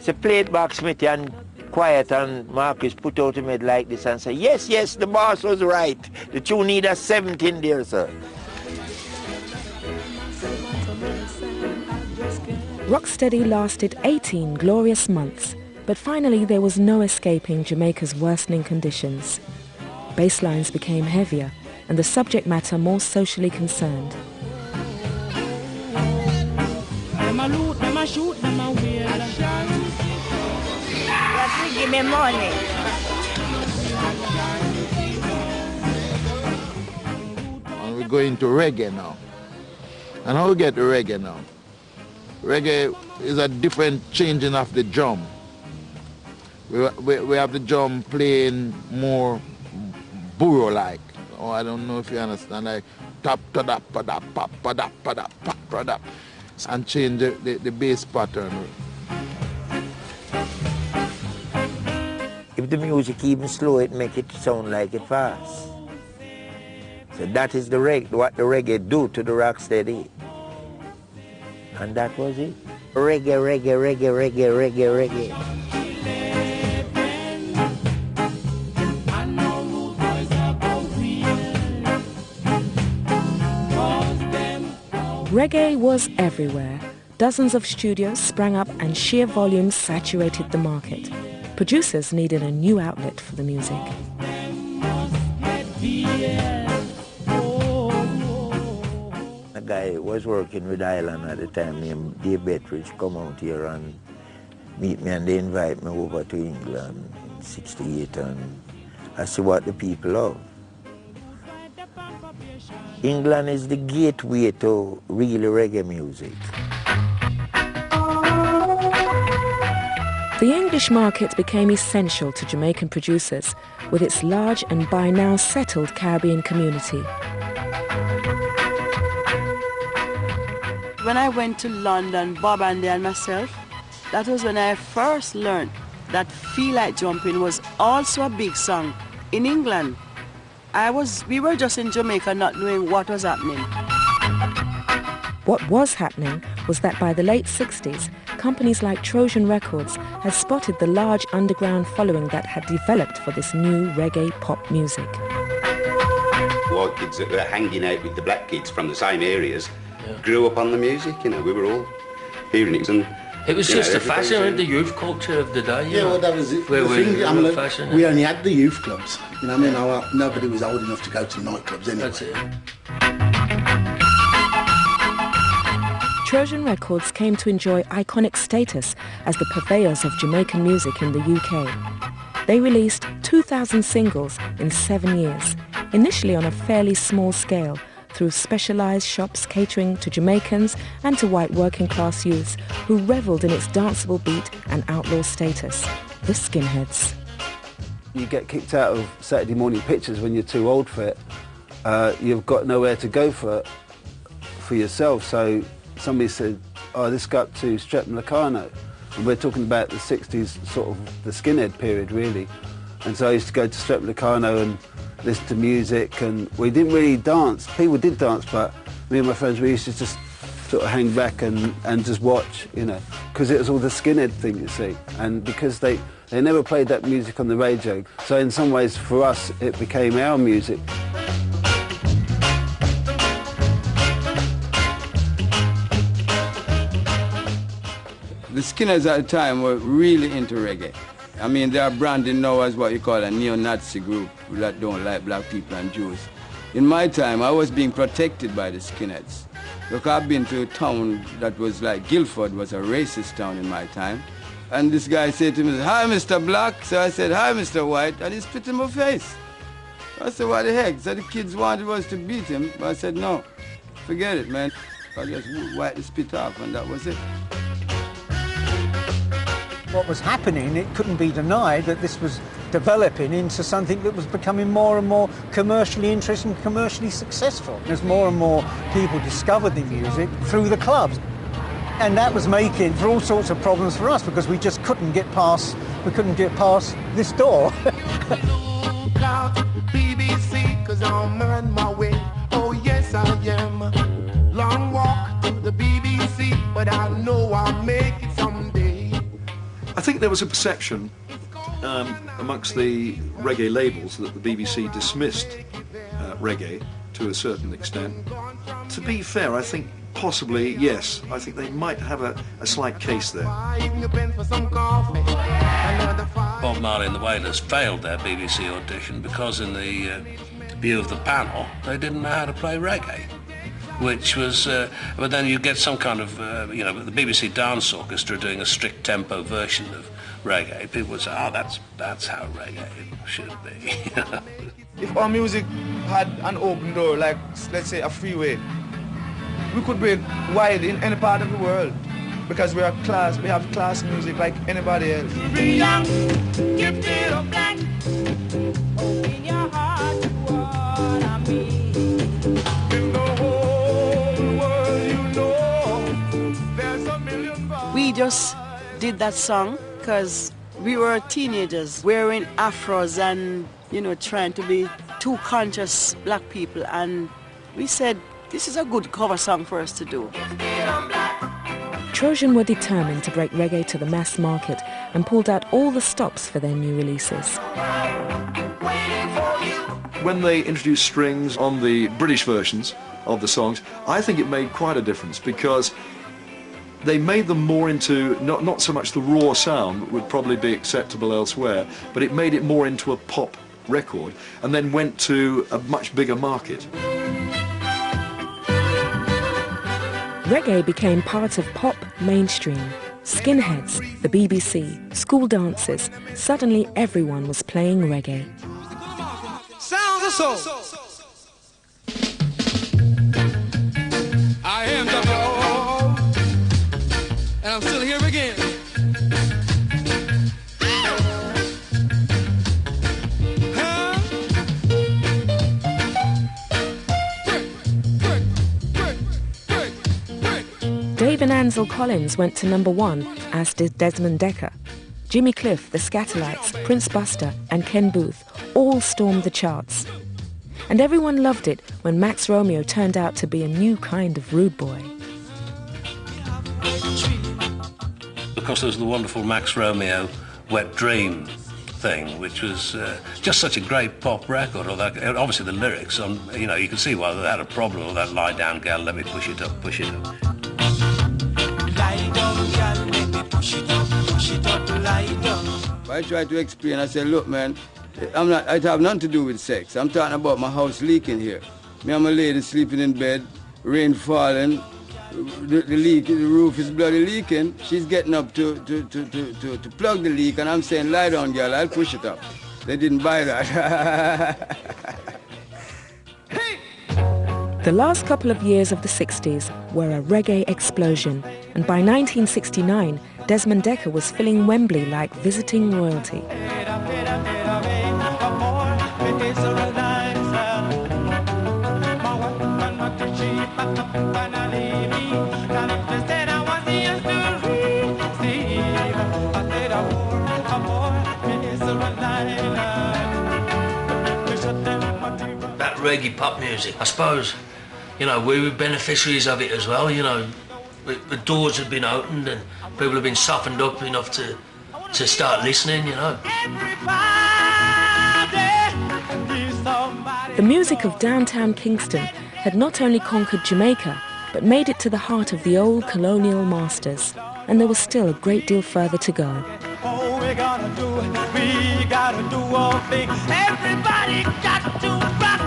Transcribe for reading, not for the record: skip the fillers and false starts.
So play it back, Smithy, and quiet, and Marcus put out him head like this and say, yes, yes, the boss was right. The tune need a 17 there, sir. Rocksteady lasted 18 glorious months, but finally there was no escaping Jamaica's worsening conditions. Bass lines became heavier and the subject matter more socially concerned. Give me money. And we're going to reggae now. And how we get to reggae now? Reggae is a different changing of the drum. We have the drum playing more burro-like. Oh, I don't know if you understand, like tap ta da pa da pa pa da pa da pa pa da, and change the bass pattern. If the music even slow, it make it sound like it fast. So that is the what the reggae do to the rocksteady. And that was it. Reggae, reggae, reggae, reggae, reggae, reggae. Reggae was everywhere. Dozens of studios sprang up and sheer volumes saturated the market. Producers needed a new outlet for the music. A guy was working with Island at the time named Dave Bettridge come out here and meet me, and they invite me over to England in '68, and I see what the people love. England is the gateway to really reggae music. The English market became essential to Jamaican producers with its large and by now settled Caribbean community. When I went to London, Bob Andy and myself, that was when I first learned that Feel Like Jumping was also a big song in England. We were just in Jamaica not knowing what was happening. What was happening was that by the late 60s, companies like Trojan Records had spotted the large underground following that had developed for this new reggae pop music. White kids that were hanging out with the black kids from the same areas grew up on the music, you know, we were all hearing it. And it was just the fashion and the youth culture of the day. Yeah, well, that was it. We only had the youth clubs. You know what I mean? Nobody was old enough to go to nightclubs anyway. That's it. Trojan Records came to enjoy iconic status as the purveyors of Jamaican music in the UK. They released 2,000 singles in 7 years, initially on a fairly small scale, through specialised shops catering to Jamaicans and to white working-class youths who revelled in its danceable beat and outlaw status, the skinheads. You get kicked out of Saturday morning pictures when you're too old for it. You've got nowhere to go for yourself, so somebody said, oh, let's go up to Strephon-Locarno. And we're talking about the 60s, sort of the skinhead period, really. And so I used to go to Strephon-Locarno and listen to music, and we didn't really dance. People did dance, but me and my friends, we used to just sort of hang back and just watch, you know, because it was all the skinhead thing, you see. And because they never played that music on the radio, so in some ways, for us, it became our music. The Skinheads at the time were really into reggae. I mean, they are branded now as what you call a neo-Nazi group that don't like black people and Jews. In my time, I was being protected by the Skinheads. Look, I've been to a town that was like Guildford, was a racist town in my time. And this guy said to me, hi, Mr. Black. So I said, hi, Mr. White, and he spit in my face. I said, what the heck? So the kids wanted us to beat him, but I said, no, forget it, man. I just wiped the spit off, and that was it. What was happening, it couldn't be denied that this was developing into something that was becoming more and more commercially interesting, commercially successful. As more and more people discovered the music through the clubs. And that was making for all sorts of problems for us because we just couldn't get past this door. BBC, 'cause I'm on my way. Oh yes I am. Long walk to the BBC, but I know I'll make it someday. I think there was a perception amongst the reggae labels that the BBC dismissed reggae to a certain extent. To be fair, I think possibly, yes, I think they might have a slight case there. Bob Marley and the Wailers failed their BBC audition because in the view of the panel, they didn't know how to play reggae. Which was, but then you get some kind of, you know, the BBC Dance Orchestra doing a strict tempo version of reggae. People would say, oh, that's how reggae should be. If our music had an open door, like, let's say, a freeway, we could break wide in any part of the world because we have class music like anybody else. We just did that song because we were teenagers wearing afros and, you know, trying to be two conscious black people, and we said, this is a good cover song for us to do. Trojan were determined to break reggae to the mass market and pulled out all the stops for their new releases. When they introduced strings on the British versions of the songs, I think it made quite a difference because they made them more into not so much the raw sound that would probably be acceptable elsewhere, but it made it more into a pop record and then went to a much bigger market. Reggae became part of pop mainstream. Skinheads, the BBC, school dances, suddenly everyone was playing reggae. Sounds of soul. I am W.O.O. and I'm still here again. Dave and Ansel Collins went to #1, as did Desmond Dekker. Jimmy Cliff, the Scatterlights, Prince Buster and Ken Booth all stormed the charts. And everyone loved it when Max Romeo turned out to be a new kind of rude boy. Because there was the wonderful Max Romeo Wet Dream thing, which was just such a great pop record. Obviously the lyrics, you know, you can see why they had a problem with that lie down girl, let me push it up, push it up. Lie down, girl, let me push it up, lie down. I try to explain, I say, look, man, it have nothing to do with sex. I'm talking about my house leaking here. Me and my lady sleeping in bed, rain falling, the roof is bloody leaking. She's getting up to plug the leak, and I'm saying, lie down, girl, I'll push it up. They didn't buy that. The last couple of years of the 60s were a reggae explosion, and by 1969, Desmond Dekker was filling Wembley like visiting royalty. That reggae pop music, I suppose, you know, we were beneficiaries of it as well, you know. The doors had been opened and people have been softened up enough to start listening, you know. The music of downtown Kingston had not only conquered Jamaica, but made it to the heart of the old colonial masters, and there was still a great deal further to go. Oh, we gotta do all things. Everybody got to rock.